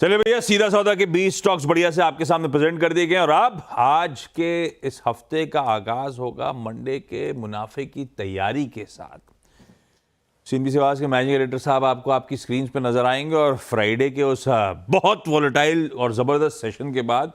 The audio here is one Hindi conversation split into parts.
चलिए भैया, सीधा सौदा के 20 स्टॉक्स बढ़िया से आपके सामने प्रेजेंट कर दिए गए और अब आज के इस हफ्ते का आगाज होगा मंडे के मुनाफे की तैयारी के साथ। सीएनबी आवाज के मैनेजिंग एडिटर साहब आपको आपकी स्क्रीन पे नजर आएंगे और फ्राइडे के उस बहुत वोलेटाइल और जबरदस्त सेशन के बाद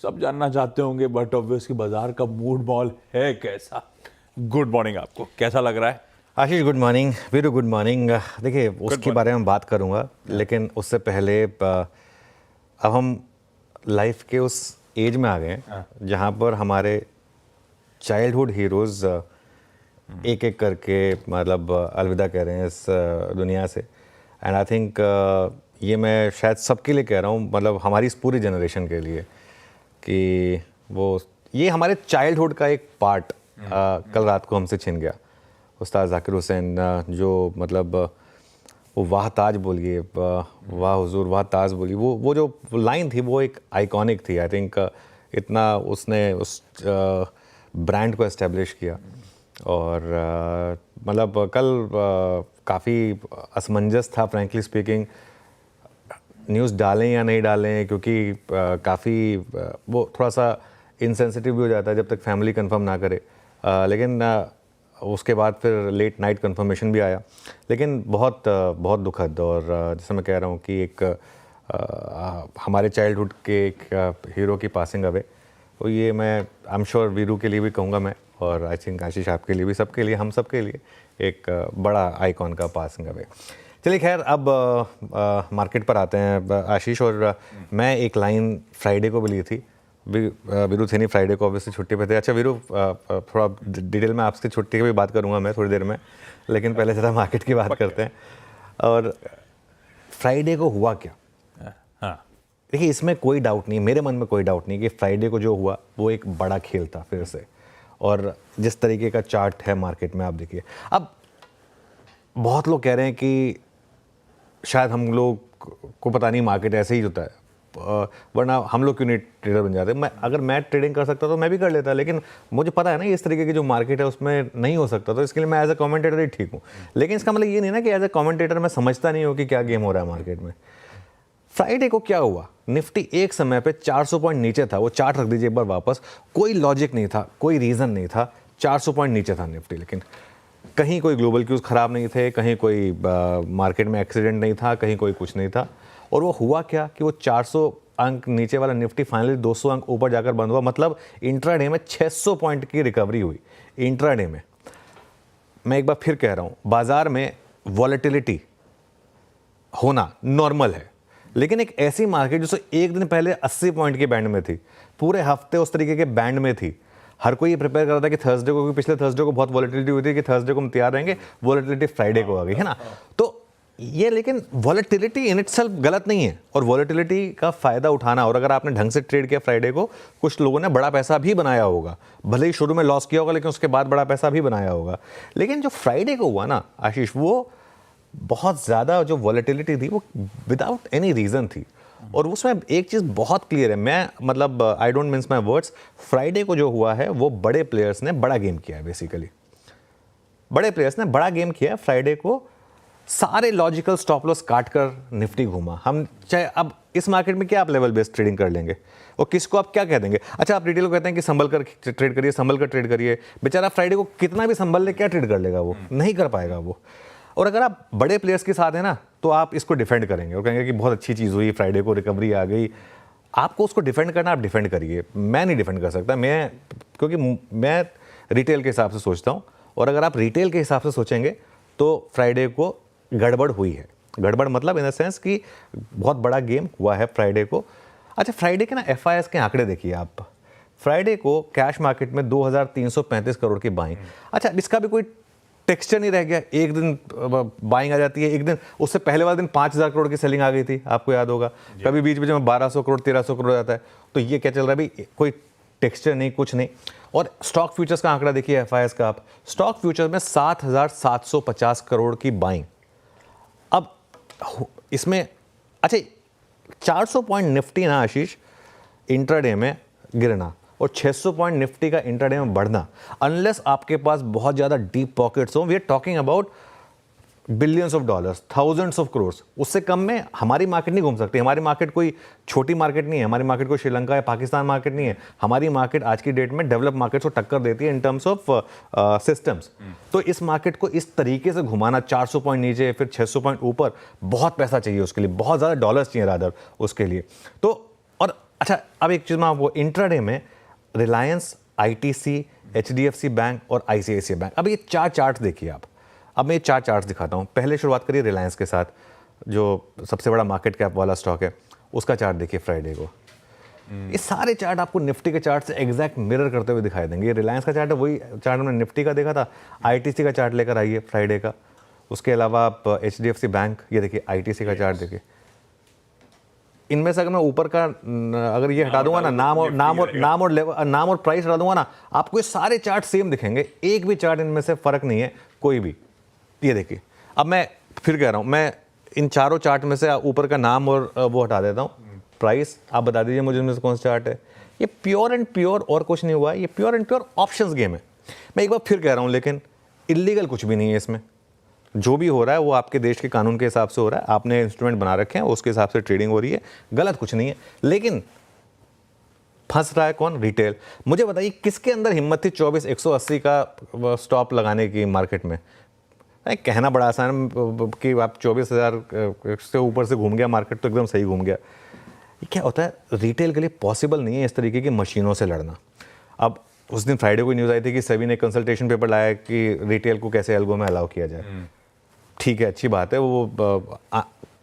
सब जानना चाहते होंगे बट ऑब्वियसली बाजार का मूड मॉल है कैसा। गुड मॉर्निंग आपको, कैसा लग रहा है? Ashish good morning, Veeru good morning. देखिए उसके बारे में बात करूंगा लेकिन उससे पहले अब हम लाइफ के उस एज में आ गए हैं जहां पर हमारे चाइल्डहुड हीरोज़ एक एक करके मतलब अलविदा कह रहे हैं इस दुनिया से। एंड आई थिंक ये मैं शायद सबके लिए कह रहा हूँ, मतलब हमारी इस पूरी जनरेशन के लिए, कि वो ये हमारे चाइल्डहुड का एक पार्ट कल रात को हमसे छिन गया। उस्ताद जाकिर हुसैन जो मतलब वो वाह ताज बोलिए, वाह हुजूर वाह ताज बोलिए, वो जो लाइन थी वो एक आइकॉनिक थी। आई थिंक इतना उसने उस ब्रांड को एस्टेब्लिश किया। और मतलब कल काफ़ी असमंजस था फ्रैंकली स्पीकिंग, न्यूज़ डालें या नहीं डालें, क्योंकि काफ़ी वो थोड़ा सा इनसेंसिटिव भी हो जाता है जब तक फैमिली कंफर्म ना करे। लेकिन उसके बाद फिर लेट नाइट कंफर्मेशन भी आया। लेकिन बहुत बहुत दुखद, और जैसे मैं कह रहा हूँ कि एक हमारे चाइल्डहुड के एक हीरो की पासिंग अवे, तो ये मैं आई एम श्योर वीरू के लिए भी कहूँगा मैं, और आई थिंक आशीष आपके लिए भी, सबके लिए, हम सब के लिए एक बड़ा आइकॉन का पासिंग अवे। चलिए खैर, अब मार्केट पर आते हैं आशीष। और मैं एक लाइन फ्राइडे को भी ली थी, वीरू थे नहीं फ्राइडे को, ऑब्वियसली छुट्टी पे थे। अच्छा वीरू, थोड़ा डिटेल में आपसे छुट्टी की भी बात करूंगा मैं थोड़ी देर में, लेकिन पहले ज़रा मार्केट की बात करते हैं। और फ्राइडे को हुआ क्या? हाँ, देखिए इसमें कोई डाउट नहीं, मेरे मन में कोई डाउट नहीं कि फ्राइडे को जो हुआ वो एक बड़ा खेल था फिर से। और जिस तरीके का चार्ट है मार्केट में, आप देखिए, अब बहुत लोग कह रहे हैं कि शायद हम लोग को पता नहीं मार्केट ऐसे ही होता है, वरना हम लोग क्यों नहीं ट्रेडर बन जाते। अगर मैं ट्रेडिंग कर सकता तो मैं भी कर लेता, लेकिन मुझे पता है ना इस तरीके की जो मार्केट है उसमें नहीं हो सकता, तो इसके लिए मैं एज अ कमेंटेटर ही ठीक हूँ। लेकिन इसका मतलब ये नहीं ना कि एज अ कमेंटेटर मैं समझता नहीं हूँ कि क्या गेम हो रहा है मार्केट में। फ्राइडे को क्या हुआ, निफ्टी एक समय पे 400 पॉइंट नीचे था। वो चार्ट रख दीजिए एक बार वापस, कोई लॉजिक नहीं था, कोई रीज़न नहीं था, 400 पॉइंट नीचे था निफ्टी। लेकिन कहीं कोई ग्लोबल क्यूज़ ख़राब नहीं थे, कहीं कोई मार्केट में एक्सीडेंट नहीं था, कहीं कोई कुछ नहीं था। और वो हुआ क्या कि वो 400 अंक नीचे वाला निफ्टी फाइनली 200 अंक ऊपर जाकर बंद हुआ। मतलब इंट्राडे में 600 पॉइंट की रिकवरी हुई इंट्राडे में। मैं एक बार फिर कह रहा हूँ, बाजार में वॉलेटिलिटी होना नॉर्मल है, लेकिन एक ऐसी मार्केट जो एक दिन पहले 80 पॉइंट के बैंड में थी, पूरे हफ्ते उस तरीके के बैंड में थी, हर कोई ये प्रिपेयर कर रहा था कि थर्सडे को, क्योंकि पिछले थर्सडे को बहुत वॉलेटिलिटी हुई थी कि थर्सडे को हम तैयार रहेंगे, वॉलेटिलिटी फ्राइडे को आ गई है ना। तो ये, लेकिन वॉलेटिलिटी इन इटसेल्फ गलत नहीं है, और वॉलेटिलिटी का फ़ायदा उठाना, और अगर आपने ढंग से ट्रेड किया फ्राइडे को, कुछ लोगों ने बड़ा पैसा भी बनाया होगा, भले ही शुरू में लॉस किया होगा लेकिन उसके बाद बड़ा पैसा भी बनाया होगा। लेकिन जो फ्राइडे को हुआ ना आशीष, वो बहुत ज़्यादा जो वॉलेटिलिटी थी वो विदाउट एनी रीज़न थी। और उसमें एक चीज़ बहुत क्लियर है, मैं मतलब I don't mince my words, Friday को जो हुआ है वो बड़े प्लेयर्स ने बड़ा गेम किया है। बेसिकली बड़े प्लेयर्स ने बड़ा गेम किया है फ्राइडे को। सारे लॉजिकल स्टॉप लॉस काट कर निफ्टी घूमा। हम चाहे अब इस मार्केट में क्या आप लेवल बेस्ड ट्रेडिंग कर लेंगे, और किसको आप क्या कह देंगे? अच्छा, आप रिटेल को कहते हैं कि संभल कर ट्रेड करिए, संभल कर ट्रेड करिए। बेचारा फ्राइडे को कितना भी संभल ले, क्या ट्रेड कर लेगा वो? नहीं कर पाएगा वो। और अगर आप बड़े प्लेयर्स के साथ हैं ना, तो आप इसको डिफेंड करेंगे और कहेंगे कि बहुत अच्छी चीज़ हुई, फ्राइडे को रिकवरी आ गई। आपको उसको डिफेंड करना, आप डिफेंड करिए, मैं नहीं डिफेंड कर सकता, क्योंकि मैं रिटेल के हिसाब से सोचता हूँ। और अगर आप रिटेल के हिसाब से सोचेंगे तो फ्राइडे को गड़बड़ हुई है। गड़बड़ मतलब इन द सेंस कि बहुत बड़ा गेम हुआ है फ्राइडे को। अच्छा, फ्राइडे के ना FIS के आंकड़े देखिए आप। फ्राइडे को कैश मार्केट में 2335 करोड़ की बाइंग। अच्छा, इसका भी कोई टेक्सचर नहीं रह गया। एक दिन बाइंग आ जाती है, एक दिन उससे पहले वाले दिन 5000 करोड़ की सेलिंग आ गई थी, आपको याद होगा। कभी बीच बीच में 1200 करोड़ 1300 करोड़ जाता है। तो ये क्या चल रहा है भाई? कोई टेक्सचर नहीं, कुछ नहीं। और स्टॉक फ्यूचर्स का आंकड़ा देखिए FIS का आप, स्टॉक फ्यूचर में 7750 करोड़ की बाइंग। अब इसमें अच्छा 400 पॉइंट निफ्टी ना आशीष इंट्राडे में गिरना, और 600 पॉइंट निफ्टी का इंट्राडे में बढ़ना, अनलेस आपके पास बहुत ज़्यादा डीप पॉकेट्स हो, we are talking about billions of dollars, thousands of crore, उससे कम में हमारी मार्केट नहीं घूम सकती। हमारी मार्केट कोई छोटी मार्केट नहीं है, हमारी मार्केट कोई श्रीलंका या पाकिस्तान मार्केट नहीं है। हमारी मार्केट आज की डेट में डेवलप मार्केट को टक्कर देती है इन टर्म्स ऑफ सिस्टम्स। तो इस मार्केट को इस तरीके से घुमाना, 400 पॉइंट नीचे फिर 600 पॉइंट ऊपर, बहुत पैसा चाहिए उसके लिए, बहुत ज़्यादा डॉलर्स चाहिए रादर उसके लिए। तो और अच्छा, अब एक चीज़ मैं आपको, इंट्राडे में रिलायंस, ITC, HDFC बैंक और ICICI बैंक, अब ये 4 चार्ट्स देखिए आप। अब मैं ये 4 चार्ट्स दिखाता हूँ। पहले शुरुआत करिए रिलायंस के साथ, जो सबसे बड़ा मार्केट कैप वाला स्टॉक है, उसका चार्ट देखिए फ्राइडे को। ये सारे चार्ट आपको निफ्टी के चार्ट से एग्जैक्ट मिरर करते हुए दिखाई देंगे। ये रिलायंस का चार्ट है, वही चार्ट हमने निफ्टी का देखा था। ITC का चार्ट लेकर आइए फ्राइडे का। उसके अलावा आप HDFC बैंक, ये देखिए ITC का चार्ट देखिए। इनमें से अगर मैं ऊपर का अगर ये हटा दूंगा ना, नाम और प्राइस हटा दूंगा ना, आपको ये सारे चार्ट सेम दिखेंगे। एक भी चार्ट इनमें से फर्क नहीं है कोई भी। ये देखिए, अब मैं फिर कह रहा हूँ, मैं इन चारों चार्ट में से ऊपर का नाम और वो हटा देता हूँ, प्राइस आप बता दीजिए मुझे इनमें से कौन सा चार्ट है। ये प्योर एंड प्योर और कुछ नहीं हुआ है, ये pure and pure options game है। मैं एक बार फिर कह रहा हूँ, लेकिन इलीगल कुछ भी नहीं है इसमें। जो भी हो रहा है वो आपके देश के कानून के हिसाब से हो रहा है, आपने इंस्ट्रूमेंट बना रखे हैं, उसके हिसाब से ट्रेडिंग हो रही है, गलत कुछ नहीं है। लेकिन फंस रहा है कौन? रिटेल। मुझे बताइए किसके अंदर हिम्मत थी 24,180 का स्टॉप लगाने की मार्केट में? कहना बड़ा आसान कि आप 24,000 से ऊपर से घूम गया मार्केट तो एकदम सही घूम गया। ये क्या होता है, रिटेल के लिए पॉसिबल नहीं है इस तरीके की मशीनों से लड़ना। अब उस दिन फ्राइडे को न्यूज़ आई थी कि सेबी ने कंसल्टेशन पेपर लाया कि रिटेल को कैसे एल्गो में अलाउ किया जाए। ठीक है, अच्छी बात है, वो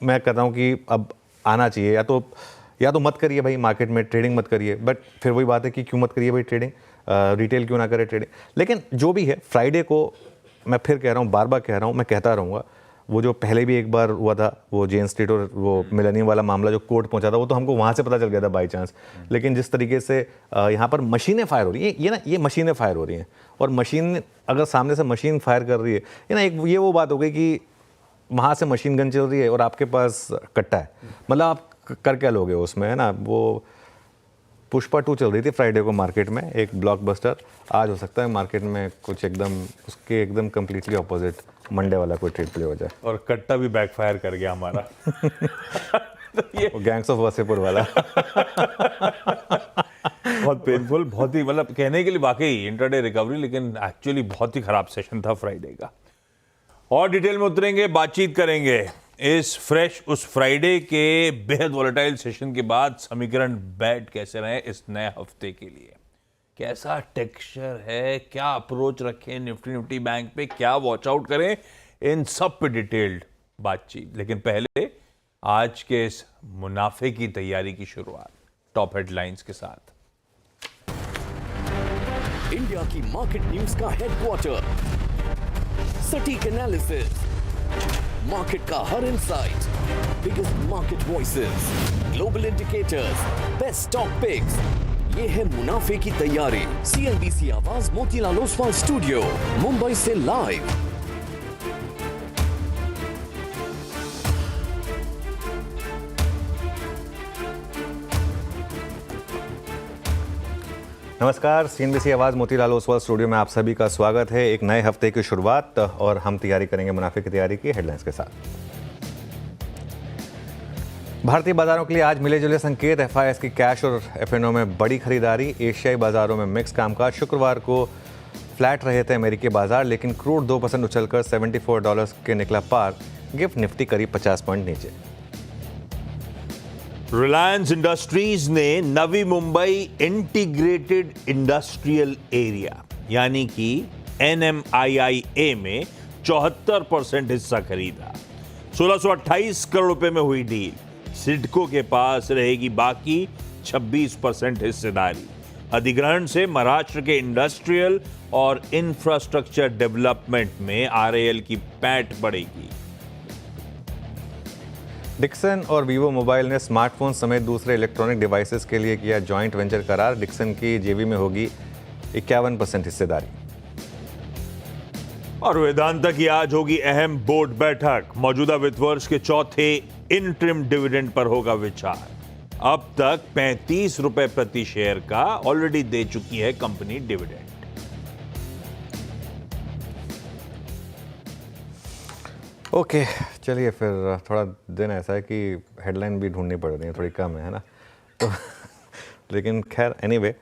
मैं कहता हूँ कि अब आना चाहिए। या तो मत करिए भाई मार्केट में ट्रेडिंग, मत करिए। बट फिर वही बात है कि क्यों मत करिए भाई ट्रेडिंग, रिटेल क्यों ना करे ट्रेडिंग। लेकिन जो भी है, फ्राइडे को मैं फिर कह रहा हूँ, बार बार कह रहा हूँ, मैं कहता रहूँगा, वो जो पहले भी एक बार हुआ था, वो जेन स्ट्रीट और वो मिलेनियम वाला मामला जो कोर्ट पहुंचा था, वो तो हमको वहाँ से पता चल गया था बाई चांस। लेकिन जिस तरीके से यहाँ पर मशीनें फायर हो रही हैं, ये मशीनें फायर हो रही हैं, और मशीन अगर सामने से मशीन फायर कर रही है, ये ना एक ये वो बात हो गई कि वहाँ से मशीन गन चल रही है और आपके पास कट्टा है, मतलब आप कर क्या लोगे उसमें, है ना। वो पुष्पा 2 चल रही थी फ्राइडे को मार्केट में, एक ब्लॉकबस्टर। आज हो सकता है मार्केट में कुछ एकदम उसके एकदम कंप्लीटली ऑपोजिट मंडे वाला कोई ट्रेड प्ले हो जाए, और कट्टा भी बैकफायर कर गया हमारा। तो ये गैंग्स ऑफ वासेपुर वाला। बहुत पेनफुल, बहुत ही, मतलब कहने के लिए वाकई इंट्राडे रिकवरी, लेकिन एक्चुअली बहुत ही खराब सेशन था फ्राइडे का। और डिटेल में उतरेंगे, बातचीत करेंगे इस फ्रेश उस फ्राइडे के बेहद वॉलेटाइल सेशन के बाद समीकरण बैठ कैसे रहे इस नए हफ्ते के लिए, कैसा टेक्सचर है, क्या अप्रोच रखें निफ्टी बैंक पे, क्या वॉच आउट करें, इन सब पे डिटेल्ड बातचीत। लेकिन पहले आज के इस मुनाफे की तैयारी की शुरुआत टॉप हेडलाइंस के साथ। इंडिया की मार्केट न्यूज का हेडक्वार्टर, सटीक एनालिसिस, मार्केट का हर insight, biggest market voices, global indicators, best stock picks, ये है मुनाफे की तैयारी। CNBC आवाज मोतीलाल ओसवाल स्टूडियो, मुंबई से लाइव। नमस्कार, CNBC आवाज़ मोतीलाल ओसवाल स्टूडियो में आप सभी का स्वागत है। एक नए हफ्ते की शुरुआत, और हम तैयारी करेंगे मुनाफे की तैयारी की हेडलाइंस के साथ। भारतीय बाजारों के लिए आज मिले जुले संकेत, FIS की कैश और F&O में बड़ी खरीदारी, एशियाई बाजारों में मिक्स कामकाज। शुक्रवार को फ्लैट रहे थे अमेरिकी बाजार, लेकिन क्रूड 2% उछलकर $74 के निकला पार। गिफ्ट निफ्टी करीब 50 पॉइंट नीचे। रिलायंस इंडस्ट्रीज ने Navi Mumbai integrated industrial area यानी कि NMIIA में 74% हिस्सा खरीदा। 1628 करोड़ रुपए में हुई डील। सिडको के पास रहेगी बाकी 26% हिस्सेदारी। अधिग्रहण से महाराष्ट्र के इंडस्ट्रियल और इंफ्रास्ट्रक्चर डेवलपमेंट में RIL की पैठ बढ़ेगी। डिक्सन और वीवो मोबाइल ने स्मार्टफोन समेत दूसरे इलेक्ट्रॉनिक डिवाइसेस के लिए किया जॉइंट वेंचर करार। डिक्सन की JV में होगी 51% हिस्सेदारी। और वेदांता की आज होगी अहम बोर्ड बैठक। मौजूदा वित्त वर्ष के चौथे इंटरिम डिविडेंड पर होगा विचार। अब तक 35 रुपए प्रति शेयर का ऑलरेडी दे चुकी है कंपनी डिविडेंड। ओके चलिए फिर थोड़ा दिन ऐसा है कि हेडलाइन भी ढूंढनी पड़ रही है, थोड़ी कम है ना, तो लेकिन खैर एनीवे